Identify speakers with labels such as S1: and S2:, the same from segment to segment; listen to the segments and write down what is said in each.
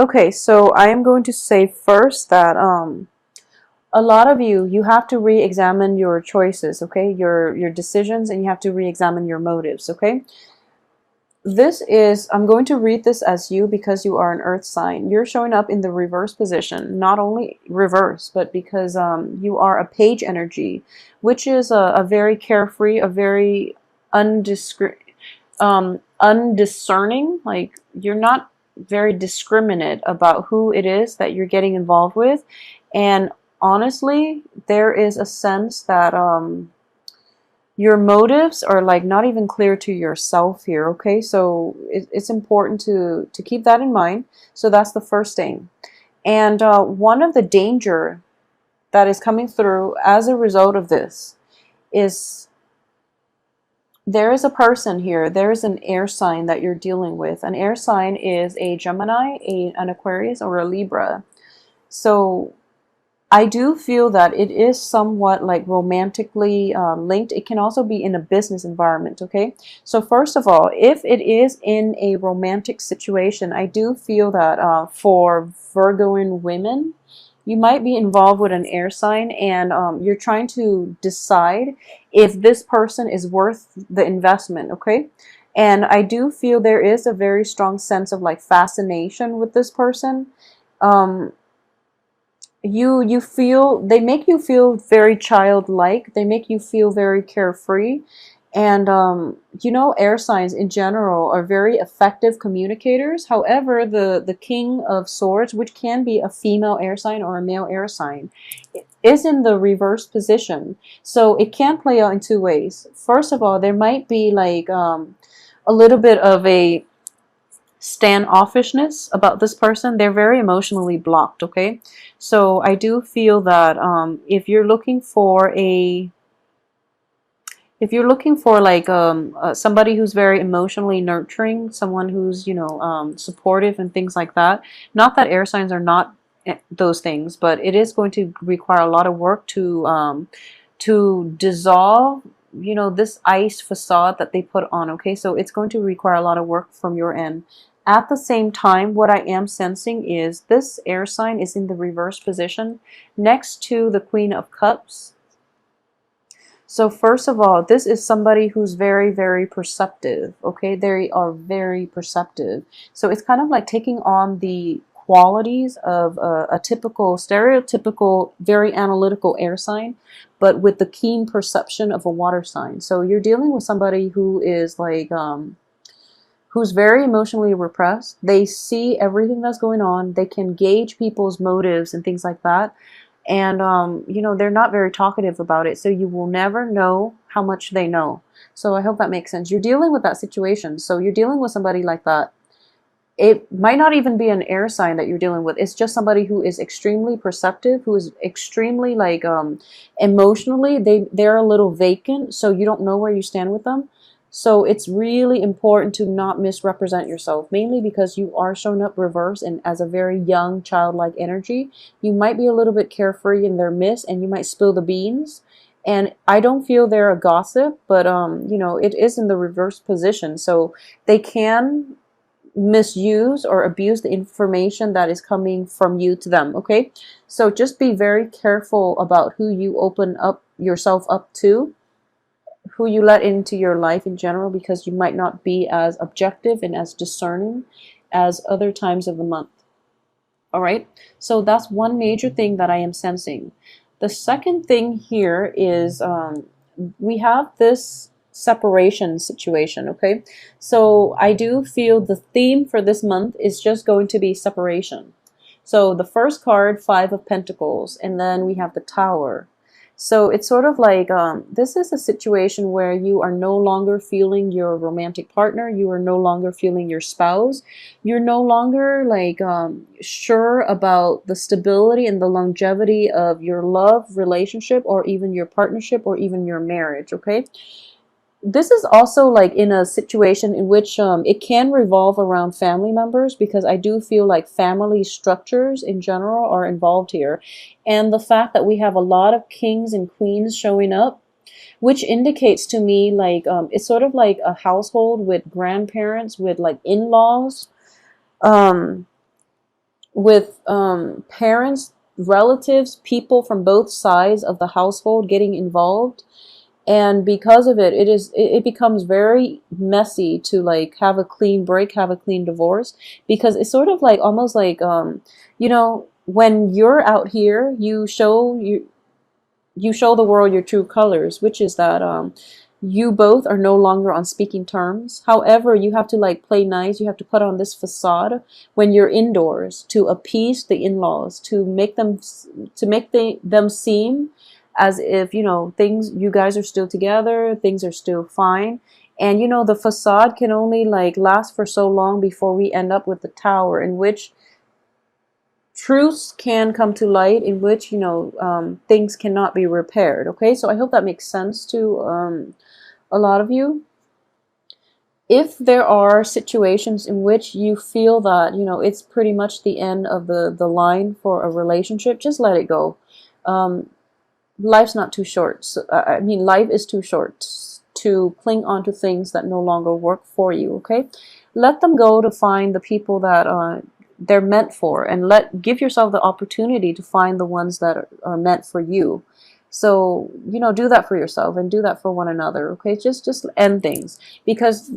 S1: Okay, so I am going to say first that a lot of you have to re-examine your choices, okay? Your decisions, and you have to re-examine your motives, okay? This is, I'm going to read this as you because you are an earth sign. You're showing up in the reverse position, not only reverse, but because you are a page energy, which is a very carefree, a very undiscerning, like you're not very discriminate about who it is that you're getting involved with. And honestly, there is a sense that your motives are like not even clear to yourself here, okay? So it's important to keep that in mind. So that's the first thing. And one of the danger that is coming through as a result of this is there is a person here, there is an air sign that you're dealing with. An air sign is a Gemini, an Aquarius, or a Libra. So I do feel that it is somewhat like romantically linked. It can also be in a business environment, okay? So first of all, if it is in a romantic situation, I do feel that for Virgoan women, you might be involved with an air sign, and you're trying to decide if this person is worth the investment, okay? And I do feel there is a very strong sense of like fascination with this person. Um, you feel, they make you feel very childlike, they make you feel very carefree. And air signs in general are very effective communicators. However, the king of swords, which can be a female air sign or a male air sign, is in the reverse position. So it can play out in two ways. First of all, there might be like a little bit of a standoffishness about this person. They're very emotionally blocked, okay? So I do feel that if you're looking for a if you're looking for like somebody who's very emotionally nurturing, someone who's supportive and things like that, not that air signs are not those things, but it is going to require a lot of work to dissolve this ice facade that they put on, okay? So it's going to require a lot of work from your end. At the same time, what I am sensing is this air sign is in the reverse position next to the Queen of Cups. So first of all, this is somebody who's very, very perceptive, okay? They are very perceptive. So it's kind of like taking on the qualities of a typical, stereotypical, very analytical air sign, but with the keen perception of a water sign. So you're dealing with somebody who is like, who's very emotionally repressed. They see everything that's going on. They can gauge people's motives and things like that. And they're not very talkative about it, so you will never know how much they know. So I hope that makes sense. You're dealing with that situation, so you're dealing with somebody like that. It might not even be an air sign that you're dealing with. It's just somebody who is extremely perceptive, who is extremely like emotionally, they're a little vacant, so you don't know where you stand with them. So it's really important to not misrepresent yourself, mainly because you are showing up reverse and as a very young, childlike energy. You might be a little bit carefree in their midst, and you might spill the beans. And I don't feel they're a gossip, but it is in the reverse position, so they can misuse or abuse the information that is coming from you to them, okay? So just be very careful about who you open up yourself up to, who you let into your life in general, because you might not be as objective and as discerning as other times of the month. All right, so that's one major thing that I am sensing. The second thing here is we have this separation situation, okay? So I do feel the theme for this month is just going to be separation. So the first card, Five of Pentacles, and then we have the Tower. So it's sort of like this is a situation where you are no longer feeling your romantic partner. You are no longer feeling your spouse. You're no longer like sure about the stability and the longevity of your love relationship, or even your partnership, or even your marriage, okay? This is also like in a situation in which it can revolve around family members, because I do feel like family structures in general are involved here. And the fact that we have a lot of kings and queens showing up, which indicates to me like it's sort of like a household with grandparents, with like in-laws. Um, with parents, relatives, people from both sides of the household getting involved. And because of it, it becomes very messy to like have a clean break, have a clean divorce, because it's sort of like almost like when you're out here, you show the world your true colors, which is that you both are no longer on speaking terms. However, you have to like play nice. You have to put on this facade when you're indoors to appease the in-laws, to make them seem as if things, you guys are still together, things are still fine. And the facade can only like last for so long before we end up with the tower, in which truths can come to light, in which things cannot be repaired. Okay, so I hope that makes sense to a lot of you. If there are situations in which you feel that it's pretty much the end of the line for a relationship, just let it go. Life's not too short. So, I mean, life is too short to cling on to things that no longer work for you. Okay, let them go to find the people that they're meant for, and give yourself the opportunity to find the ones that are meant for you. So do that for yourself and do that for one another. Okay, just end things, because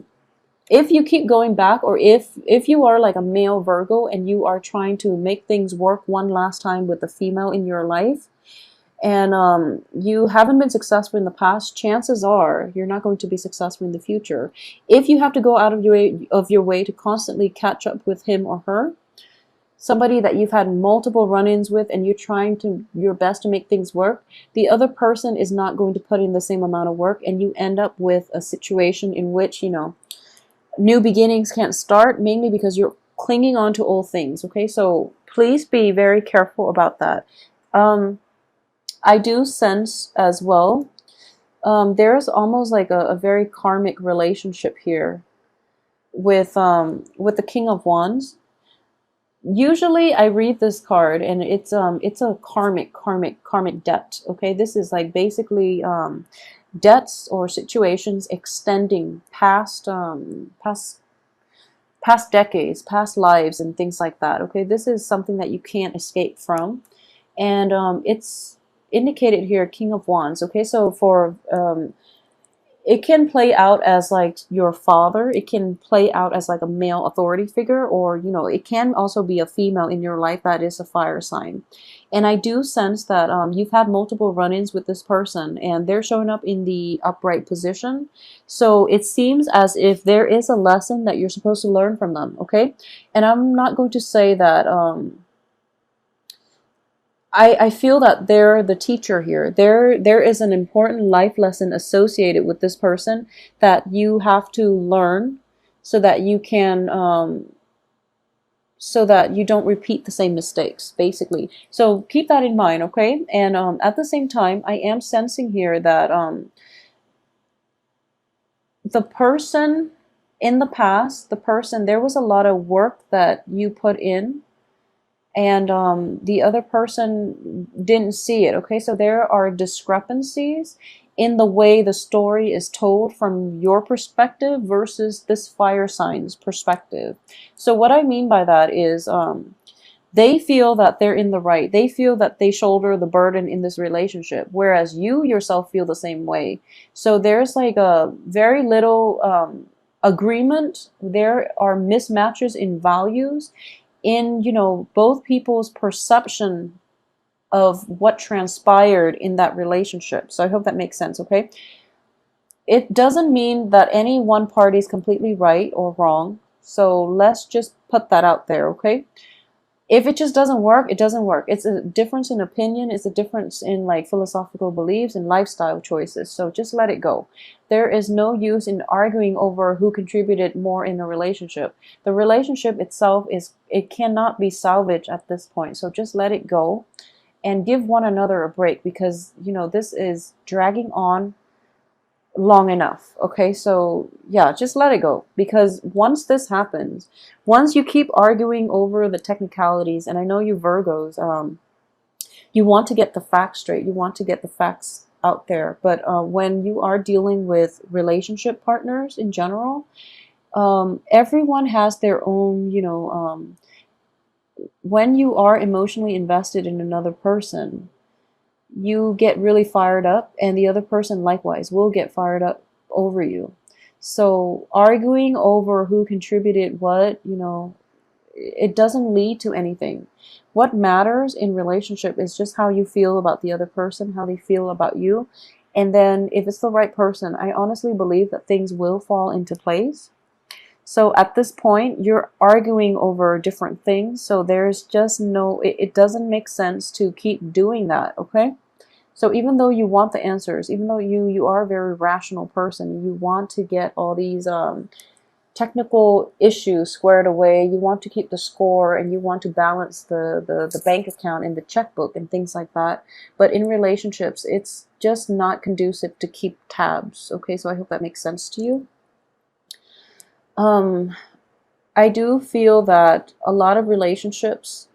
S1: if you keep going back, or if you are like a male Virgo and you are trying to make things work one last time with the female in your life, and you haven't been successful in the past, chances are you're not going to be successful in the future. If you have to go out of your way to constantly catch up with him or her, somebody that you've had multiple run-ins with, and you're trying your best to make things work, the other person is not going to put in the same amount of work, and you end up with a situation in which new beginnings can't start, mainly because you're clinging on to old things. Okay, so please be very careful about that. I do sense as well, there's almost like a very karmic relationship here with the King of Wands. Usually I read this card and it's a karmic debt. Okay, this is like basically debts or situations extending past decades, past lives, and things like that. Okay, this is something that you can't escape from, and it's indicated here, King of Wands. Okay, so for it can play out as like your father, it can play out as like a male authority figure, or it can also be a female in your life that is a fire sign. And I do sense that you've had multiple run-ins with this person, and they're showing up in the upright position. So it seems as if there is a lesson that you're supposed to learn from them. Okay, and I'm not going to say that I feel that they're the teacher here. There is an important life lesson associated with this person that you have to learn, so that you can so that you don't repeat the same mistakes, basically. So keep that in mind, okay? And at the same time, I am sensing here that the person in the past, there was a lot of work that you put in, and the other person didn't see it. Okay, so there are discrepancies in the way the story is told from your perspective versus this fire sign's perspective. So what I mean by that is they feel that they're in the right. They feel that they shoulder the burden in this relationship, whereas you yourself feel the same way. So there's like a very little agreement. There are mismatches in values, in both people's perception of what transpired in that relationship. So I hope that makes sense. Okay, it doesn't mean that any one party is completely right or wrong, so let's just put that out there. Okay, if it just doesn't work, it doesn't work. It's a difference in opinion. It's a difference in like philosophical beliefs and lifestyle choices. So just let it go. There is no use in arguing over who contributed more in the relationship. The relationship itself it cannot be salvaged at this point. So just let it go and give one another a break, because this is dragging on long enough. Okay, so yeah, just let it go, because once this happens, once you keep arguing over the technicalities, and I know you Virgos, you want to get the facts straight, you want to get the facts out there, but when you are dealing with relationship partners in general, everyone has their own when you are emotionally invested in another person, you get really fired up, and the other person likewise will get fired up over you. So arguing over who contributed what, it doesn't lead to anything. What matters in relationship is just how you feel about the other person, how they feel about you. And then if it's the right person, I honestly believe that things will fall into place. So at this point, you're arguing over different things. So there's just it doesn't make sense to keep doing that, okay? So even though you want the answers, even though you are a very rational person, you want to get all these technical issues squared away, you want to keep the score, and you want to balance the bank account and the checkbook and things like that. But in relationships, it's just not conducive to keep tabs, okay? So I hope that makes sense to you. I do feel that a lot of relationships,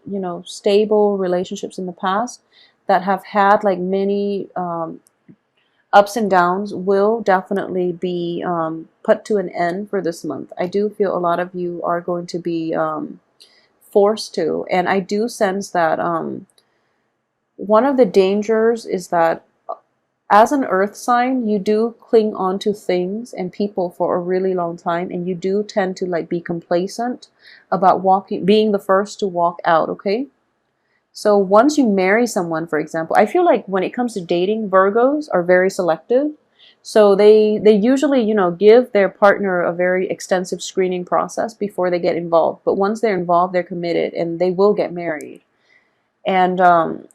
S1: stable relationships in the past that have had like many ups and downs will definitely be put to an end for this month. I do feel a lot of you are going to be forced to, and I do sense that one of the dangers is that as an earth sign, you do cling on to things and people for a really long time, and you do tend to like be complacent about being the first to walk out, okay? So once you marry someone, for example, I feel like when it comes to dating, Virgos are very selective. So they usually, give their partner a very extensive screening process before they get involved. But once they're involved, they're committed and they will get married. And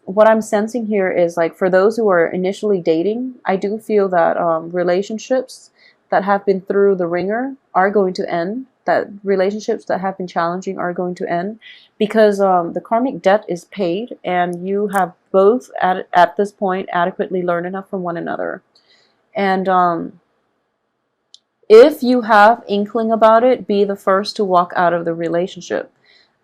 S1: what I'm sensing here is like for those who are initially dating, I do feel that relationships that have been through the ringer are going to end. That relationships that have been challenging are going to end because the karmic debt is paid, and you have both at this point adequately learned enough from one another. And if you have inkling about it, be the first to walk out of the relationship.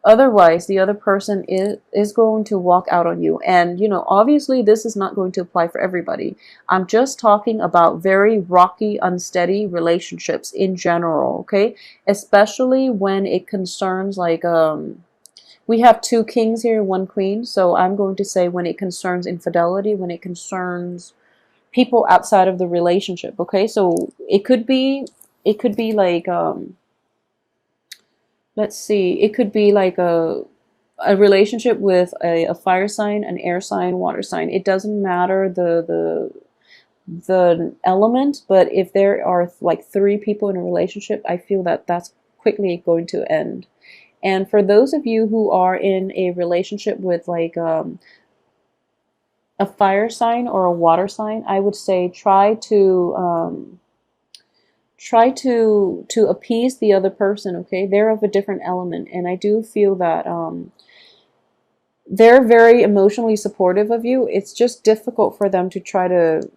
S1: Otherwise, the other person is going to walk out on you. And, obviously this is not going to apply for everybody. I'm just talking about very rocky, unsteady relationships in general, okay? Especially when it concerns like, we have two kings here, one queen. So I'm going to say when it concerns infidelity, when it concerns people outside of the relationship, okay? So it could be like, let's see, it could be like a relationship with a fire sign, an air sign, water sign. It doesn't matter the element, but if there are like three people in a relationship, I feel that that's quickly going to end. And for those of you who are in a relationship with like a fire sign or a water sign, I would say try to appease the other person, okay? They're of a different element, and I do feel that they're very emotionally supportive of you. It's just difficult for them to try to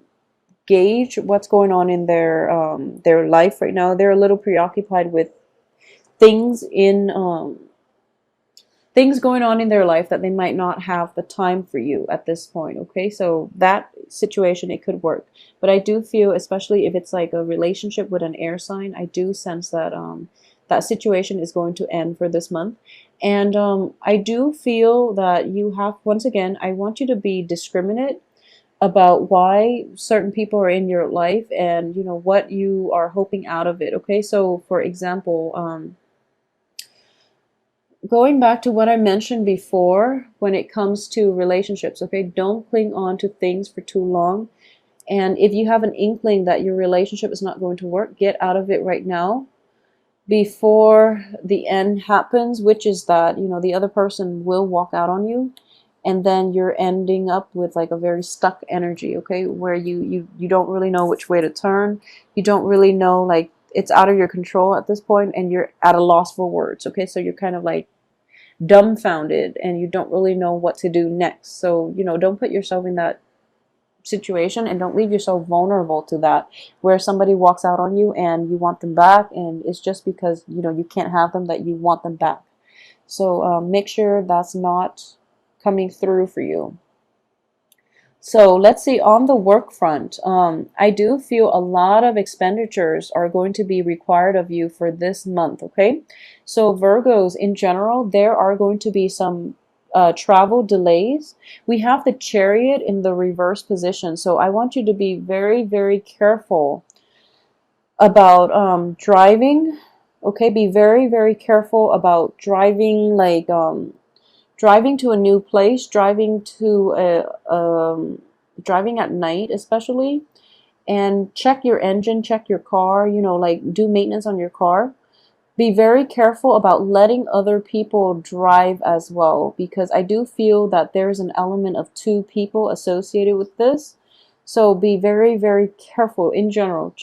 S1: gauge what's going on in their life right now. They're a little preoccupied with things things going on in their life that they might not have the time for you at this point, okay? So that situation, it could work. But I do feel, especially if it's like a relationship with an air sign, I do sense that that situation is going to end for this month. And I do feel that you have, once again, I want you to be discriminate about why certain people are in your life and, what you are hoping out of it, okay? So, for example, going back to what I mentioned before when it comes to relationships, okay, don't cling on to things for too long. And if you have an inkling that your relationship is not going to work, get out of it right now before the end happens, which is that, the other person will walk out on you. And then you're ending up with like a very stuck energy, okay, where you don't really know which way to turn. You don't really know, like, it's out of your control at this point, and you're at a loss for words, okay? So you're kind of like dumbfounded and you don't really know what to do next. So, don't put yourself in that situation, and don't leave yourself vulnerable to that, where somebody walks out on you and you want them back, and it's just because, you can't have them that you want them back. So make sure that's not coming through for you. So let's see, on the work front, I do feel a lot of expenditures are going to be required of you for this month, okay? So Virgos in general, there are going to be some travel delays. We have the Chariot in the reverse position, so I want you to be very, very careful about driving, okay? Be very, very careful about driving, like driving to a new place, driving at night especially, and check your engine, check your car, you know, like do maintenance on your car. Be very careful about letting other people drive as well, because I do feel that there's an element of two people associated with this. So be very, very careful in general.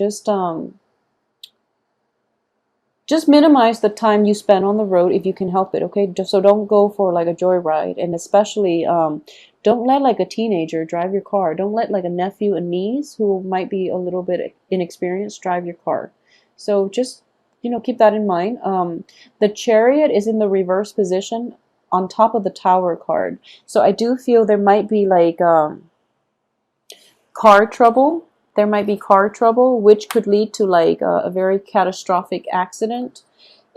S1: Just minimize the time you spend on the road if you can help it, okay? Just so don't go for like a joyride, and especially don't let like a teenager drive your car. Don't let like a nephew and niece who might be a little bit inexperienced drive your car. So just, you know, keep that in mind. The Chariot is in the reverse position on top of the Tower card. So I do feel there might be like car trouble. There might be car trouble, which could lead to like a very catastrophic accident,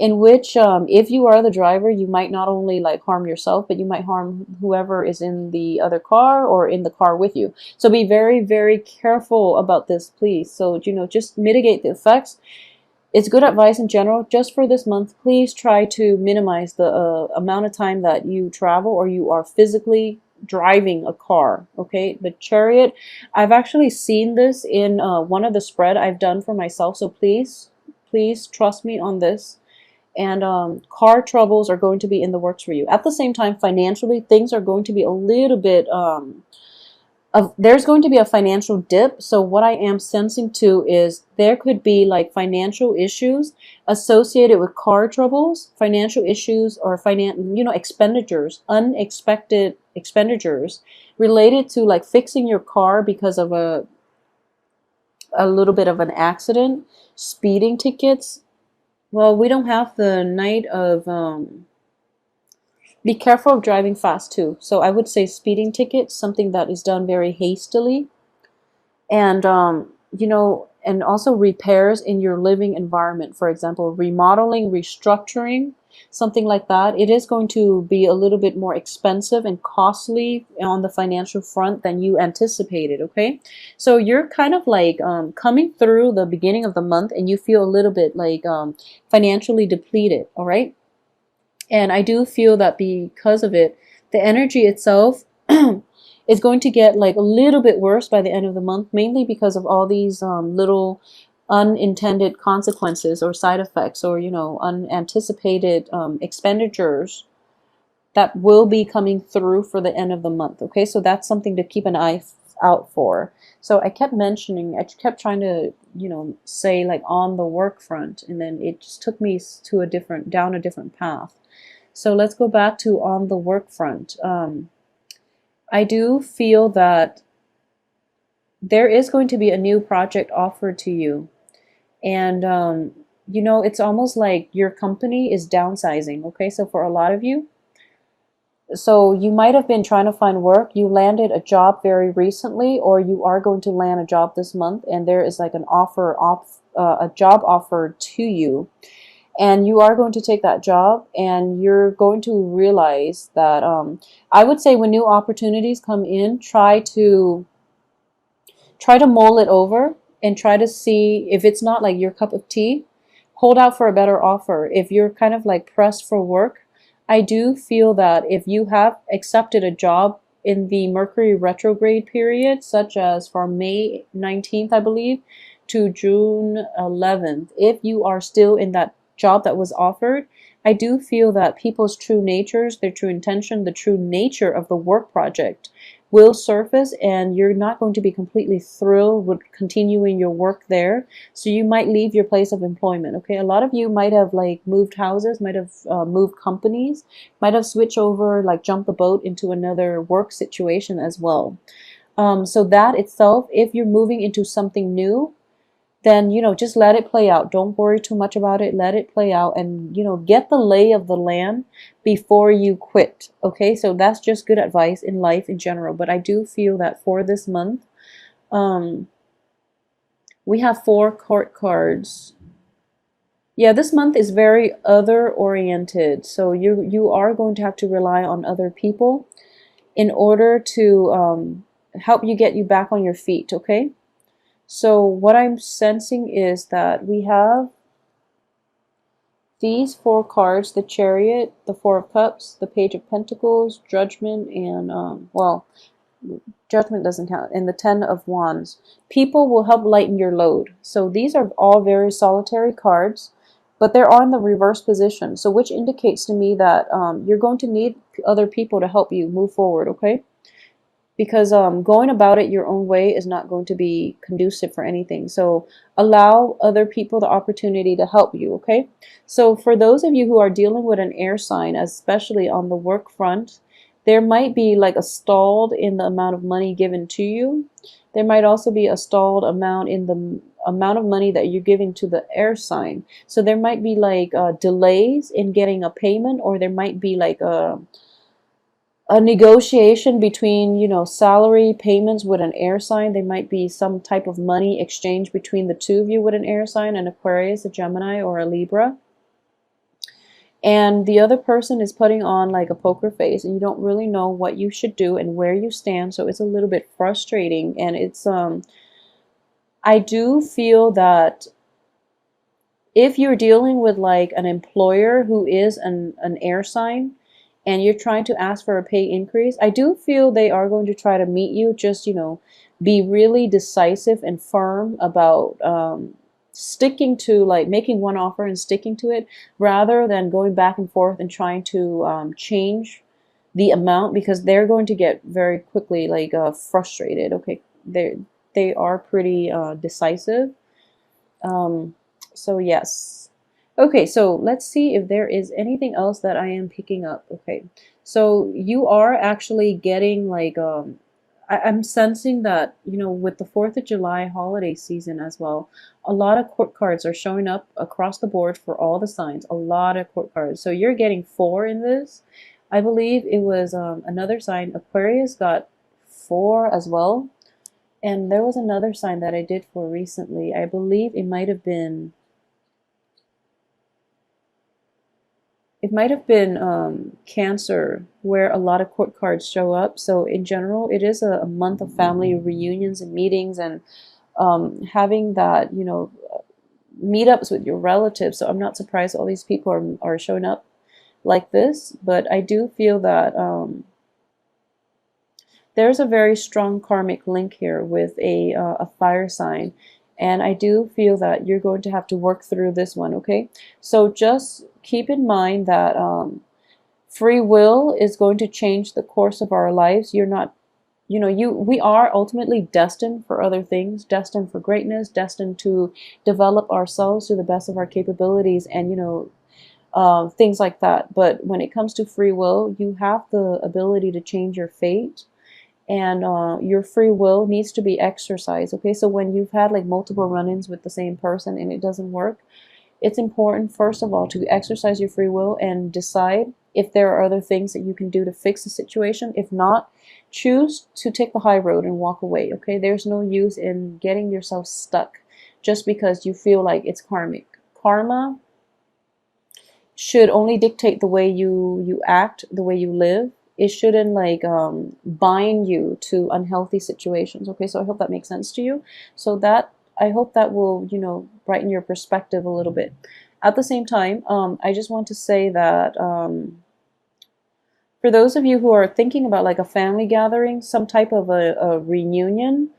S1: in which if you are the driver, you might not only like harm yourself, but you might harm whoever is in the other car or in the car with you. So be very, very careful about this, please. So, you know, just mitigate the effects. It's good advice in general. Just for this month, please try to minimize the amount of time that you travel or you are physically driving a car, okay? The Chariot, I've actually seen this in one of the spread I've done for myself, so please trust me on this. And car troubles are going to be in the works for you. At the same time, financially, things are going to be a little bit there's going to be a financial dip. So what I am sensing too is there could be like financial issues associated with car troubles, financial issues, or expenditures, unexpected expenditures related to like fixing your car because of a little bit of an accident, speeding tickets. Well, we don't have the Knight of be careful of driving fast too. So I would say speeding tickets, something that is done very hastily, and and also repairs in your living environment. For example, remodeling, restructuring, something like that. It is going to be a little bit more expensive and costly on the financial front than you anticipated. Okay, so you're kind of like coming through the beginning of the month, and you feel a little bit like financially depleted. All right. And I do feel that because of it, the energy itself is going to get like a little bit worse by the end of the month, mainly because of all these little unintended consequences or side effects, or, unanticipated expenditures that will be coming through for the end of the month. Okay, so that's something to keep an eye out for. So I kept trying to, say like on the work front, and then it just took me to down a different path. So let's go back to on the work front. I do feel that there is going to be a new project offered to you. And, it's almost like your company is downsizing. Okay, so for a lot of you, so you might have been trying to find work. You landed a job very recently, or you are going to land a job this month, and there is like a job offer to you. And you are going to take that job, and you're going to realize that I would say when new opportunities come in, try to mull it over and try to see if it's not like your cup of tea. Hold out for a better offer. If you're kind of like pressed for work, I do feel that if you have accepted a job in the Mercury retrograde period, such as from May 19th, I believe, to June 11th, if you are still in that job that was offered, I do feel that people's true natures, their true intention, the true nature of the work project will surface, and you're not going to be completely thrilled with continuing your work there. So you might leave your place of employment. Okay, a lot of you might have like moved houses, might have moved companies, might have switched over, like jumped the boat into another work situation as well. So that itself, if you're moving into something new, then, just let it play out. Don't worry too much about it. Let it play out and, get the lay of the land before you quit. Okay, so that's just good advice in life in general. But I do feel that for this month, um, we have 4 court cards. Yeah, this month is very other oriented. So you are going to have to rely on other people in order to help you get you back on your feet, okay? So what I'm sensing is that we have these 4 cards: the Chariot, the Four of Cups, the Page of Pentacles, Judgment, and, well, Judgment doesn't count, and the Ten of Wands. People will help lighten your load. So these are all very solitary cards, but they're on the reverse position. So which indicates to me that you're going to need other people to help you move forward, okay? Because going about it your own way is not going to be conducive for anything. So allow other people the opportunity to help you, okay? So for those of you who are dealing with an air sign, especially on the work front, there might be like a stalled in the amount of money given to you. There might also be a stalled amount in the amount of money that you're giving to the air sign. So there might be like delays in getting a payment, or there might be like a negotiation between, salary payments with an air sign. There might be some type of money exchange between the two of you with an air sign, an Aquarius, a Gemini, or a Libra. And the other person is putting on like a poker face, and you don't really know what you should do and where you stand. So it's a little bit frustrating. And it's, I do feel that if you're dealing with like an employer who is an air sign, and you're trying to ask for a pay increase, I do feel they are going to try to meet you. Just, be really decisive and firm about sticking to, like, making one offer and sticking to it, rather than going back and forth and trying to change the amount, because they're going to get very quickly like frustrated. Okay, they are pretty decisive. So yes. Okay, so let's see if there is anything else that I am picking up. Okay, so you are actually getting like, I'm sensing that, with the 4th of July holiday season as well, a lot of court cards are showing up across the board for all the signs, a lot of court cards. So you're getting 4 in this. I believe it was another sign, Aquarius, got 4 as well. And there was another sign that I did for recently. I believe it might have been Cancer, where a lot of court cards show up. So in general, it is a month of family reunions and meetings, and having that, meetups with your relatives. So I'm not surprised all these people are showing up like this. But I do feel that there's a very strong karmic link here with a fire sign. And I do feel that you're going to have to work through this one, okay? So just keep in mind that free will is going to change the course of our lives. You're not, we are ultimately destined for other things, destined for greatness, destined to develop ourselves to the best of our capabilities, and, things like that. But when it comes to free will, you have the ability to change your fate. And your free will needs to be exercised, okay? So when you've had like multiple run-ins with the same person and it doesn't work, it's important, first of all, to exercise your free will and decide if there are other things that you can do to fix the situation. If not, choose to take the high road and walk away, okay? There's no use in getting yourself stuck just because you feel like it's karmic. Karma should only dictate the way you act, the way you live. It shouldn't like bind you to unhealthy situations. Okay, so I hope that makes sense to you. So that, I hope that will, brighten your perspective a little bit. At the same time, I just want to say that for those of you who are thinking about like a family gathering, some type of a reunion,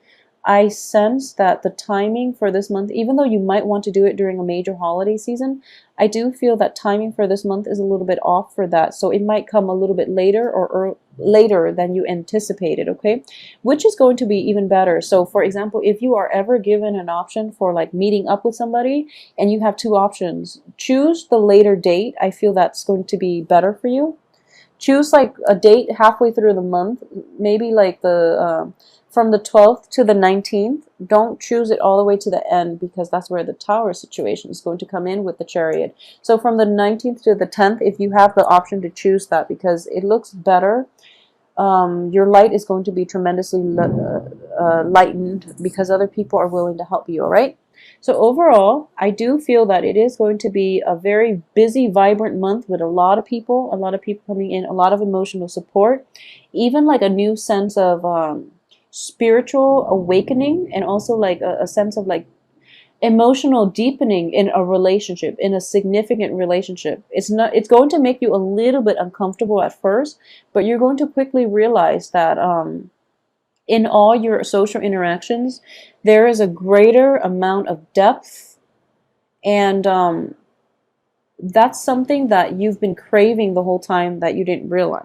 S1: I sense that the timing for this month, even though you might want to do it during a major holiday season, I do feel that timing for this month is a little bit off for that. So it might come a little bit later, or later than you anticipated, okay? Which is going to be even better. So for example, if you are ever given an option for like meeting up with somebody and you have 2 options, choose the later date. I feel that's going to be better for you. choose like a date halfway through the month, maybe like the from the 12th to the 19th. Don't choose it all the way to the end, because that's where the Tower situation is going to come in with the Chariot. So from the 19th to the 10th, if you have the option to choose that, because it looks better, your light is going to be tremendously lightened, because other people are willing to help you, all right? So overall, I do feel that it is going to be a very busy, vibrant month with a lot of people coming in, a lot of emotional support, even like a new sense of spiritual awakening, and also like a sense of like emotional deepening in a relationship, in a significant relationship. It's going to make you a little bit uncomfortable at first, but you're going to quickly realize that in all your social interactions, there is a greater amount of depth, and that's something that you've been craving the whole time that you didn't realize.